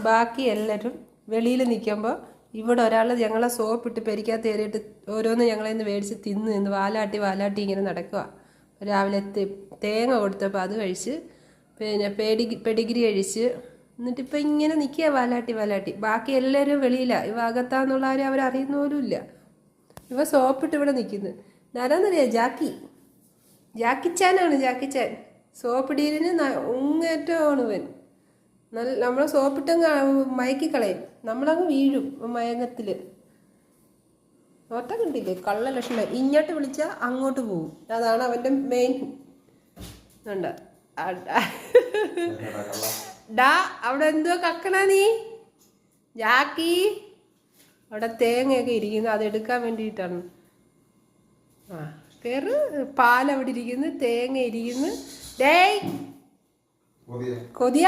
ബാക്കി എല്ലാവരും വെളിയിൽ നിൽക്കുമ്പോൾ ഇവിടെ ഒരാൾ ഞങ്ങളെ സോപ്പിട്ട് പെരിക്കകത്ത് കയറിയിട്ട് ഓരോന്ന് ഞങ്ങളെ നിന്ന് മേടിച്ച് തിന്ന് വാലാട്ടി ഇങ്ങനെ നടക്കുക. രാവിലെ തേങ്ങ കൊടുത്തപ്പോൾ അത് കഴിച്ച്, പിന്നെ പെഡിഗ്രി കഴിച്ച്, എന്നിട്ടിപ്പോൾ ഇങ്ങനെ നിൽക്കുക വാലാട്ടി. ബാക്കി എല്ലാവരും വെളിയിലാണ്. ഇവ അകത്താന്നുള്ള ആരും അവരറിയുന്ന പോലും ഇല്ല. ഇവ സോപ്പിട്ട് ഇവിടെ നിൽക്കുന്നു. ആരാന്നറിയാം? ജാക്കിച്ചാൻ. സോപ്പിടീരിന് ഉങ്ങേറ്റമാണ് ഇവൻ. നമ്മളെ സോപ്പിട്ടങ്ങ് മയക്കിക്കളയും. നമ്മളങ്ങ് വീഴും മയങ്ങത്തിൽ. നോട്ടം കണ്ടില്ലേ? കള്ള ലക്ഷണം. ഇങ്ങോട്ട് വിളിച്ചാൽ അങ്ങോട്ട് പോകും. അതാണ് അവൻ്റെ മെയിൻ. ഉണ്ട് ഡാ, അവിടെ എന്തോ കക്കണ നീ? ജാക്കി, അവിടെ തേങ്ങയൊക്കെ ഇരിക്കുന്നു, അതെടുക്കാൻ വേണ്ടിയിട്ടാണ്. ആ കയറ്. പാലവിടെ ഇരിക്കുന്നു, തേങ്ങ ഇരിക്കുന്നു. ഡേയ് കൊതിയ